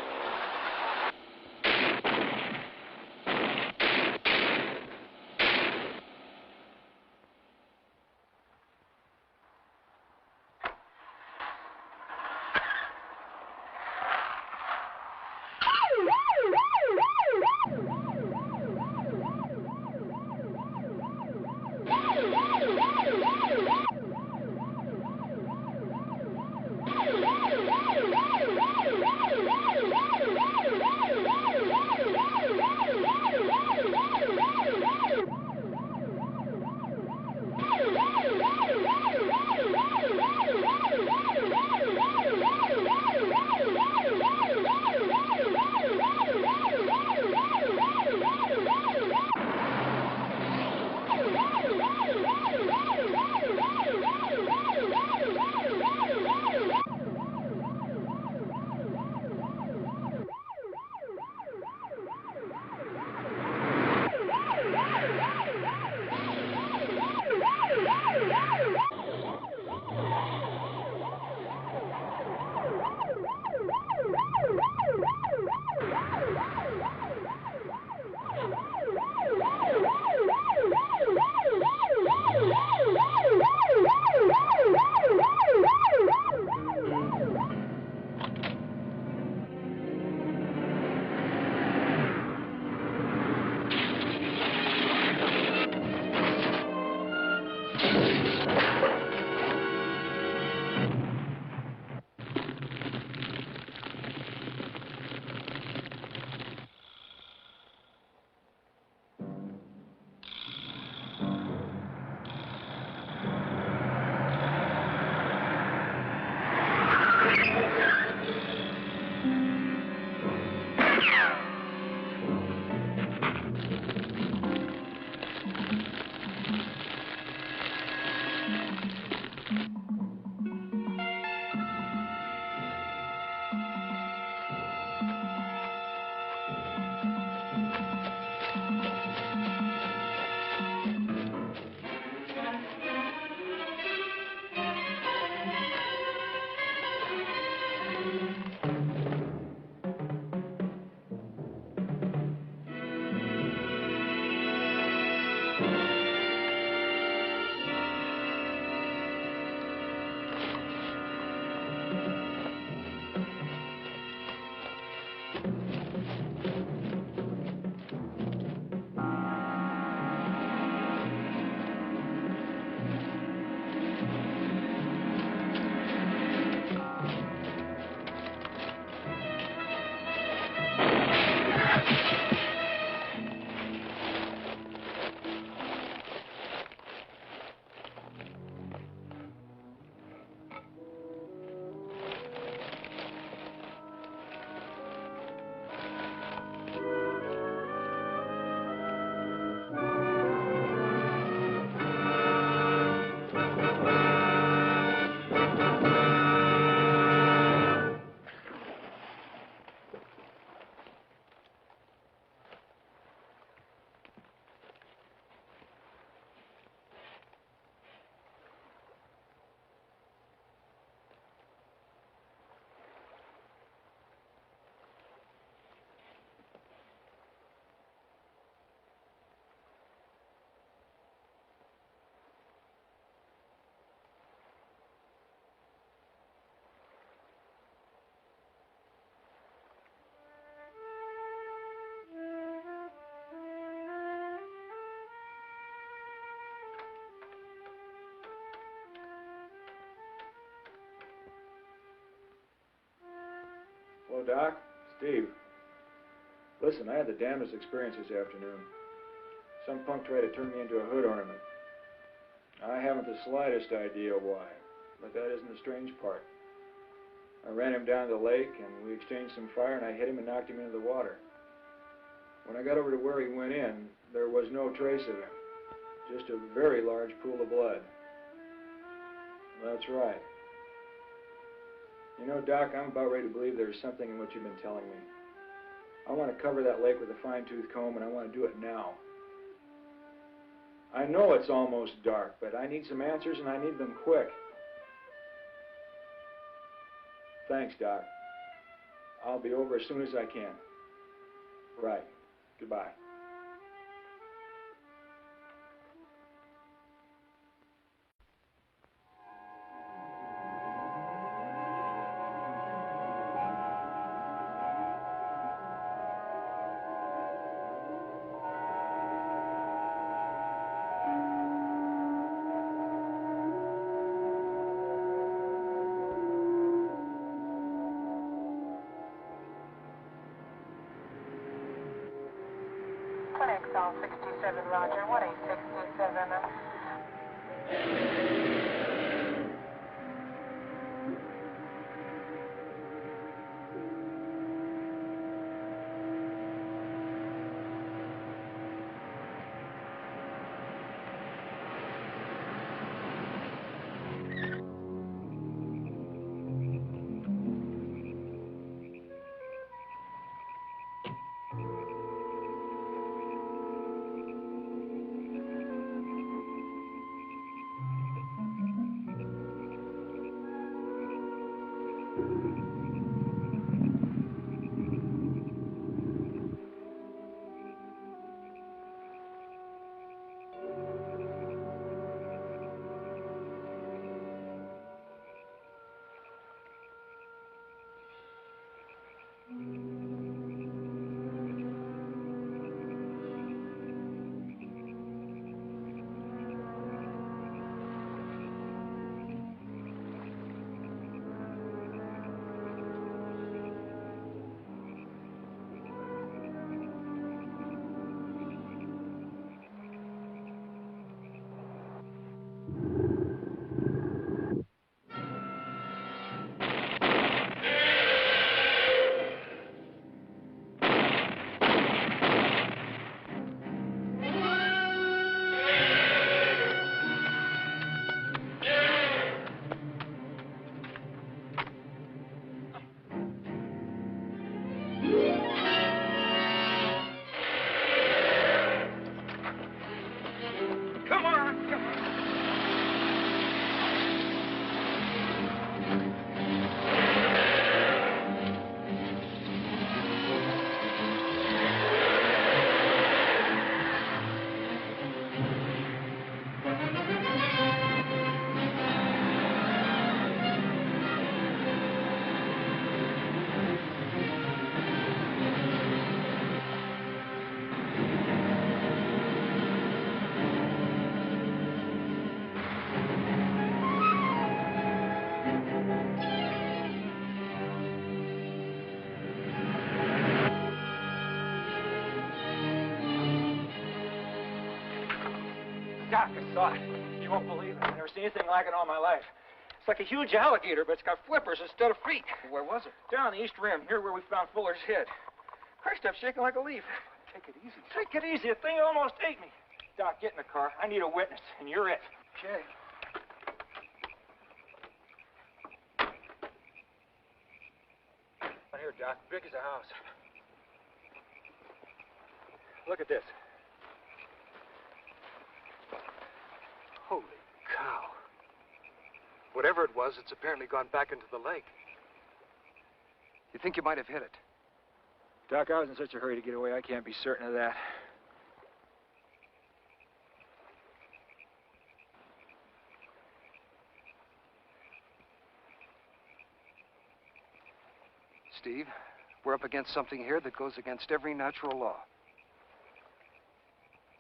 L: Hello, Doc. Steve. Listen, I had the damnedest experience this afternoon. Some punk tried to turn me into a hood ornament. I haven't the slightest idea why, but that isn't the strange part. I ran him down to the lake, and we exchanged some fire, and I hit him and knocked him into the water. When I got over to where he went in, there was no trace of him. Just a very large pool of blood. That's right. You know, Doc, I'm about ready to believe there's something in what you've been telling me. I want to cover that lake with a fine-tooth comb, and I want to do it now. I know it's almost dark, but I need some answers, and I need them quick. Thanks, Doc. I'll be over as soon as I can. Right. Goodbye.
M: All 67, Roger. 1867.
G: Doc, I saw it. You won't believe it. I've never seen anything like it all my life. It's like a huge alligator, but it's got flippers instead of feet.
B: Where was it?
G: Down the east rim, near where we found Fuller's head. Christ, I'm shaking like a leaf.
B: Take it easy.
G: Take it easy. The thing almost ate me. Doc, get in the car. I need a witness, and you're it.
B: Okay.
D: Right here, Doc. Big as a house.
B: Look at this. Holy cow. Whatever it was, it's apparently gone back into the lake. You think you might have hit it?
L: Doc, I was in such a hurry to get away, I can't be certain of that.
B: Steve, we're up against something here that goes against every natural law.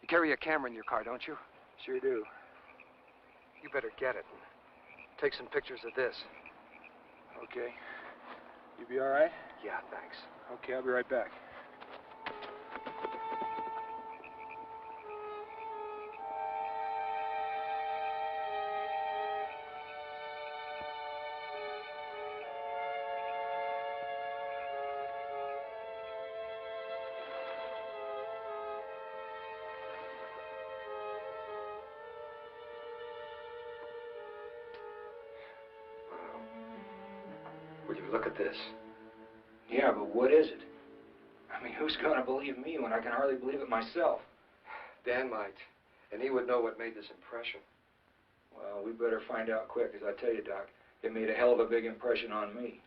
B: You carry a camera in your car, don't you?
L: Sure do.
B: You better get it. Take some pictures of this.
L: Okay. You be all right?
B: Yeah, thanks.
L: Okay, I'll be right back.
B: Will you look at this?
L: Yeah, but what is it? I mean, who's going to believe me when I can hardly believe it myself?
B: Dan might, and he would know what made this impression.
L: Well, we better find out quick, because I tell you, Doc, it made a hell of a big impression on me.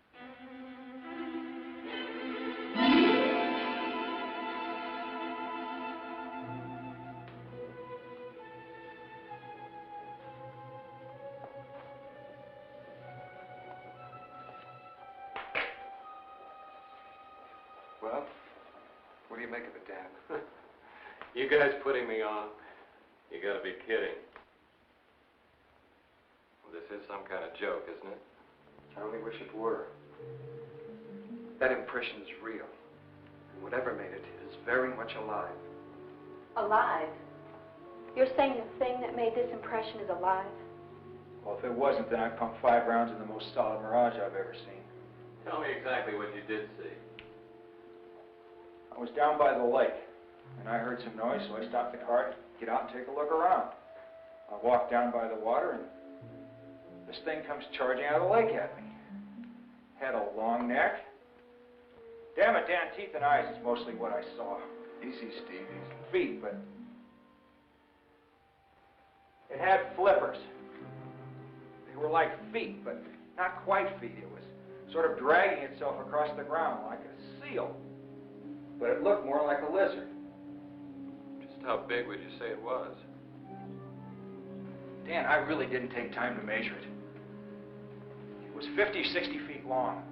B: Well, what do you make of it, Dan?
N: You guys putting me on? You gotta be kidding. Well, this is some kind of joke, isn't it?
B: I only wish it were. That impression is real. And whatever made it is very much alive.
C: Alive? You're saying the thing that made this impression is alive?
L: Well, if it wasn't, then I pumped 5 rounds in the most solid mirage I've ever seen.
N: Tell me exactly what you did see.
L: I was down by the lake, and I heard some noise, so I stopped the car to get out and take a look around. I walked down by the water, and this thing comes charging out of the lake at me. Had a long neck. Damn it, Dan, teeth and eyes is mostly what I saw.
B: Easy, Steve, easy.
L: Feet, but it had flippers. They were like feet, but not quite feet. It was sort of dragging itself across the ground like a seal. But it looked more like a lizard.
N: Just how big would you say it was?
L: Dan, I really didn't take time to measure it. It was 50, 60 feet long.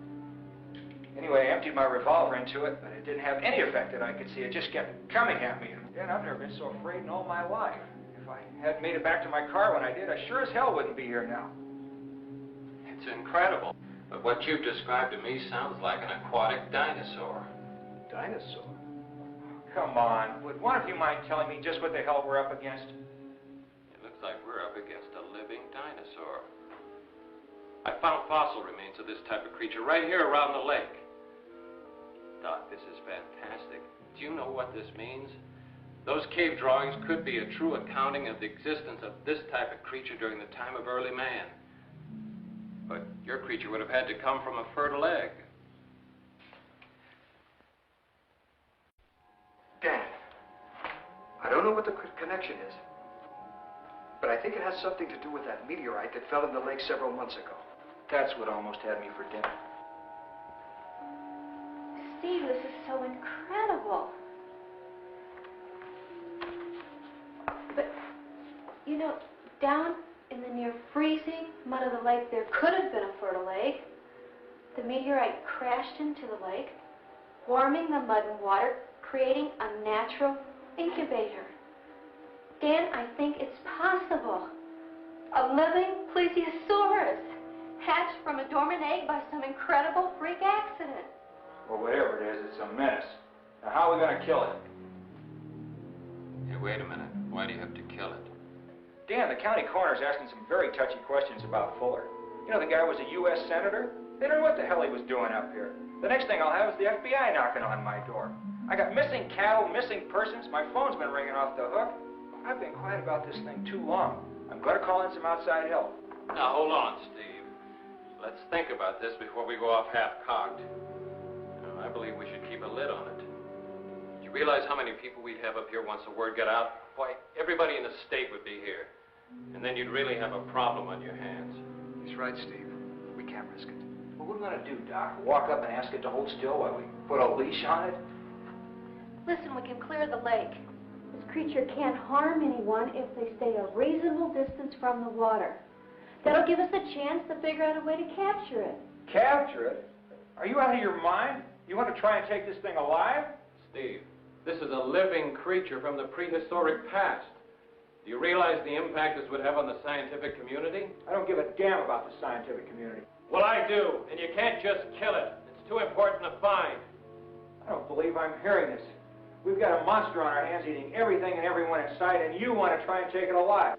L: Anyway, I emptied my revolver into it, but it didn't have any effect that I could see. It just kept coming at me. And Dan, I've never been so afraid in all my life. If I hadn't made it back to my car when I did, I sure as hell wouldn't be here now.
N: It's incredible. But what you've described to me sounds like an aquatic dinosaur.
B: Dinosaur?
L: Come on. Would one of you mind telling me just what the hell we're up against?
N: It looks like we're up against a living dinosaur. I found fossil remains of this type of creature right here around the lake. Doc, this is fantastic. Do you know what this means? Those cave drawings could be a true accounting of the existence of this type of creature during the time of early man. But your creature would have had to come from a fertile egg.
B: Dan, I don't know what the connection is, but I think it has something to do with that meteorite that fell in the lake several months ago.
L: That's what almost had me for dinner.
C: Steve, this is so incredible. But, you know, down in the near freezing mud of the lake, there could have been a fertile egg. The meteorite crashed into the lake, warming the mud and water, creating a natural incubator. Dan, I think it's possible. A living plesiosaurus hatched from a dormant egg by some incredible freak accident.
L: Well, whatever it is, it's a menace. Now, how are we going to kill it?
N: Hey, wait a minute. Why do you have to kill it?
L: Dan, the county coroner's asking some very touchy questions about Fuller. You know, the guy was a U.S. senator. They don't know what the hell he was doing up here. The next thing I'll have is the FBI knocking on my door. I got missing cattle, missing persons. My phone's been ringing off the hook. I've been quiet about this thing too long. I'm going to call in some outside help.
N: Now, hold on, Steve. Let's think about this before we go off half-cocked. I believe we should keep a lid on it. Do you realize how many people we'd have up here once the word got out? Why, everybody in the state would be here. And then you'd really have a problem on your hands.
B: He's right, Steve. We can't risk it.
L: Well, what are we going to do, Doc? Walk up and ask it to hold still while we put a leash on it?
C: Listen, we can clear the lake. This creature can't harm anyone if they stay a reasonable distance from the water. That'll give us a chance to figure out a way to capture it.
L: Capture it? Are you out of your mind? You want to try and take this thing alive?
N: Steve, this is a living creature from the prehistoric past. Do you realize the impact this would have on the scientific community?
L: I don't give a damn about the scientific community.
N: Well, I do, and you can't just kill it. It's too important to find.
L: I don't believe I'm hearing this. We've got a monster on our hands eating everything and everyone in sight, and you want to try and take it alive.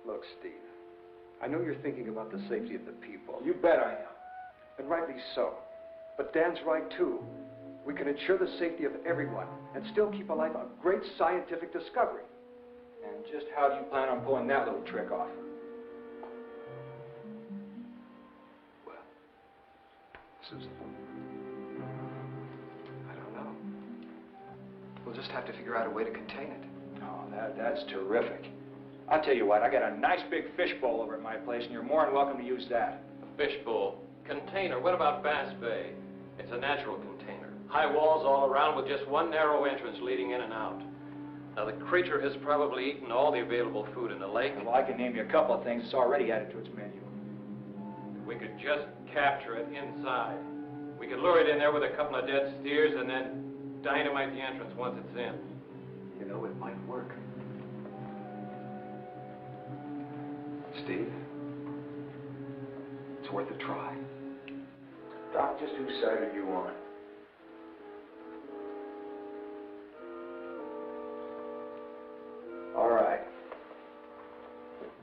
B: Look, Steve, I know you're thinking about the safety of the people.
L: You bet I am.
B: And rightly so. But Dan's right, too. We can ensure the safety of everyone and still keep alive a great scientific discovery.
L: And just how do you plan on pulling that little trick off?
B: Well, Susan, I don't know. We'll just have to figure out a way to contain it.
L: Oh, that's terrific. I'll tell you what, I got a nice big fishbowl over at my place, and you're more than welcome to use that.
N: A fishbowl? Container? What about Bass Bay? It's a natural container. High walls all around with just one narrow entrance leading in and out. Now, the creature has probably eaten all the available food in the lake.
L: Well, I can name you a couple of things it's already added to its menu.
N: We could just capture it inside. We could lure it in there with a couple of dead steers and then dynamite the entrance once it's in.
B: You know, it might work. Steve, it's worth a try.
L: Doc, just whose side are you on? All right.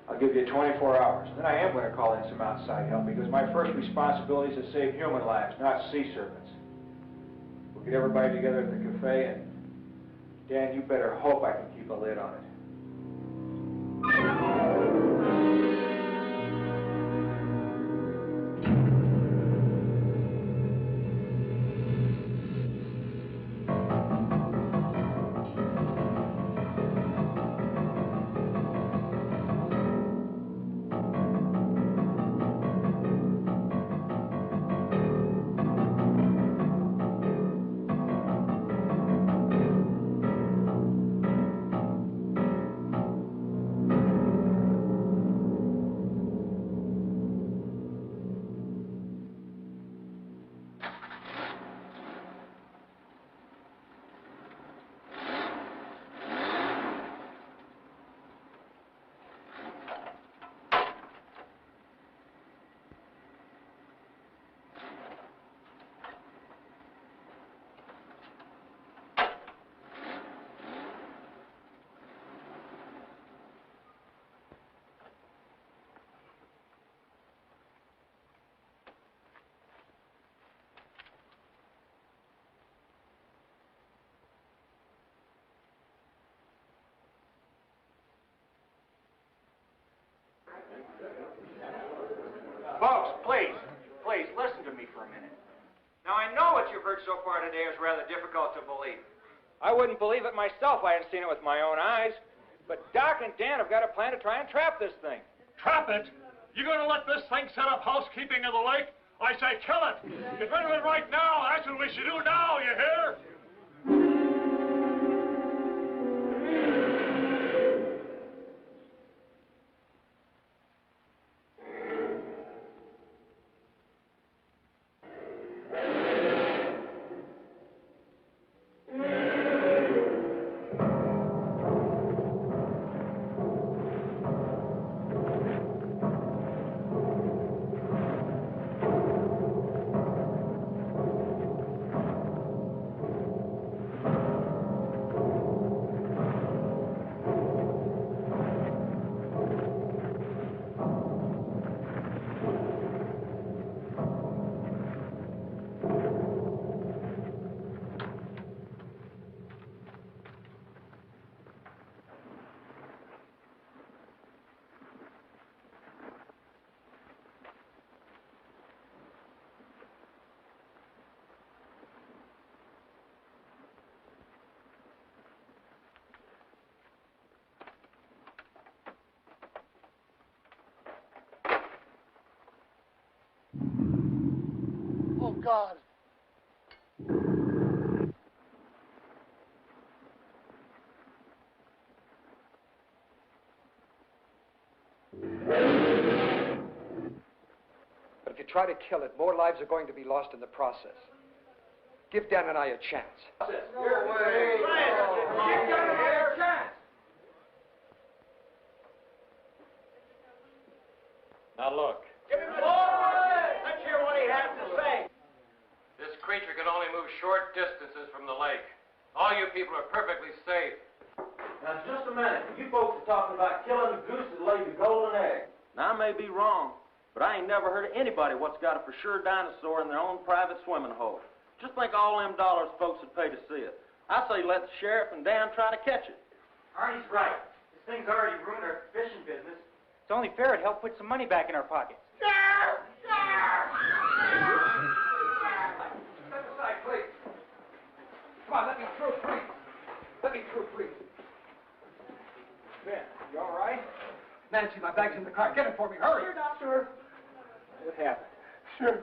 L: I'll give you 24 hours. Then I am going to call in some outside help because my first responsibility is to save human lives, not sea serpents. We'll get everybody together at the cafe, and Dan, you better hope I can keep a lid on it. Folks, please, listen to me for a minute. Now, I know what you've heard so far today is rather difficult to believe. I wouldn't believe it myself if I hadn't seen it with my own eyes. But Doc and Dan have got a plan to try and trap this thing.
J: Trap it? You gonna let this thing set up housekeeping in the lake? I say kill it. Get rid of it right now. That's what we should do now, you hear?
I: Thank God.
B: But if you try to kill it, more lives are going to be lost in the process. Give Dan and I a chance.
I: No way.
B: Give Dan and I a chance.
A: Now look.
E: Let's hear what he has to say.
N: This creature can only move short distances from the lake. All you people are perfectly safe.
A: Now, just a minute. You folks are talking about killing the goose that laid the golden egg. Now, I may be wrong, but I ain't never heard of anybody what's got a for sure dinosaur in their own private swimming hole. Just think all them dollars folks would pay to see it. I say let the sheriff and Dan try to catch it.
G: Arnie's right. This thing's already ruined our fishing business. It's only fair it help put some money back in our pockets.
B: Step aside, please. Come on, let me through, please. Let me through, please.
G: Ben, you all right?
B: Nancy, my bag's in the car. Get it for me. Hurry.
I: Sure, doctor.
G: What happened?
I: Sure.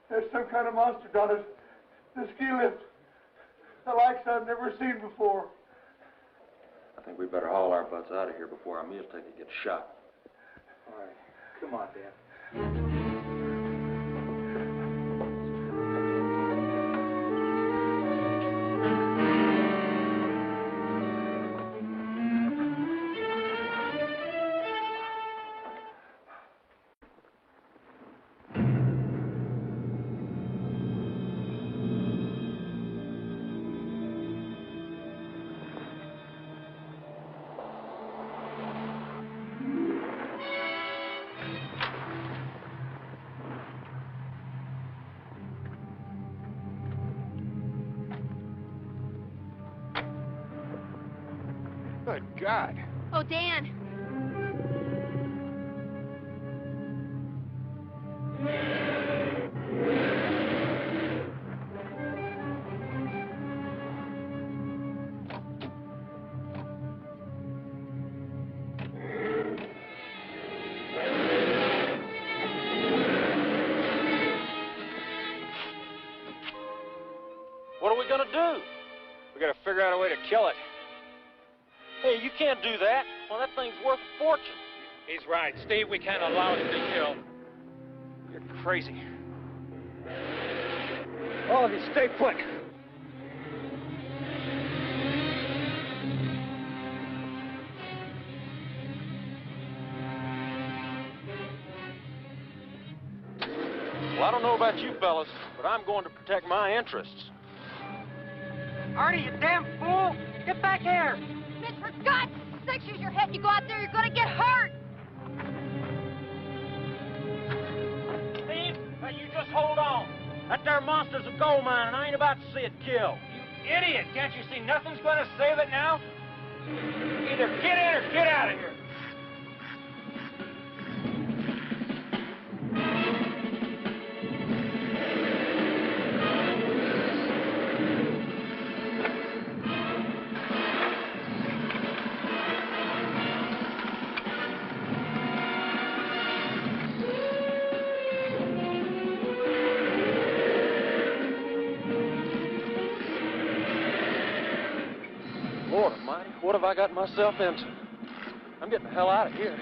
I: There's some kind of monster down the ski lift. The likes I've never seen before.
A: I think we better haul our butts out of here before our meal ticket gets shot.
G: All right. Come on, Dan.
D: Good God.
C: Oh, Dan.
A: What are we gonna do?
D: We gotta figure out a way to kill it.
A: Hey, you can't do that. Well, that thing's worth a fortune.
D: He's right. Steve, we can't allow it to be killed. You're crazy.
B: All of you, stay put.
A: Well, I don't know about you fellas, but I'm going to protect my interests.
G: Arnie, you damn fool! Get back here!
C: Mitch, for God's sake, use your head. You go out there, you're gonna get hurt.
A: Steve, you just hold on. That there monster's a gold mine, and I ain't about to see it killed.
G: You idiot! Can't you see nothing's gonna save it now? Either get in or get out of here!
A: Lord almighty, what have I got myself into? I'm getting the hell out of here.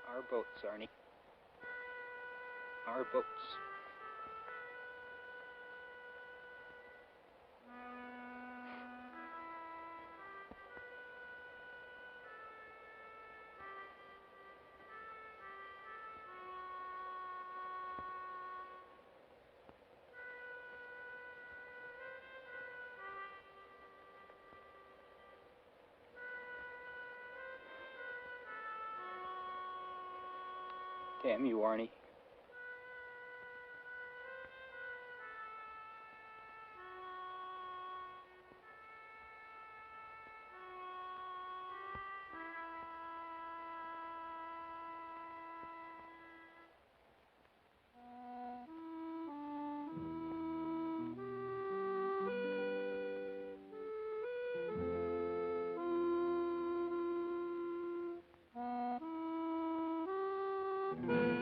G: Our boats, Arnie. Our boats. Damn you, Arnie.
F: Mm-hmm.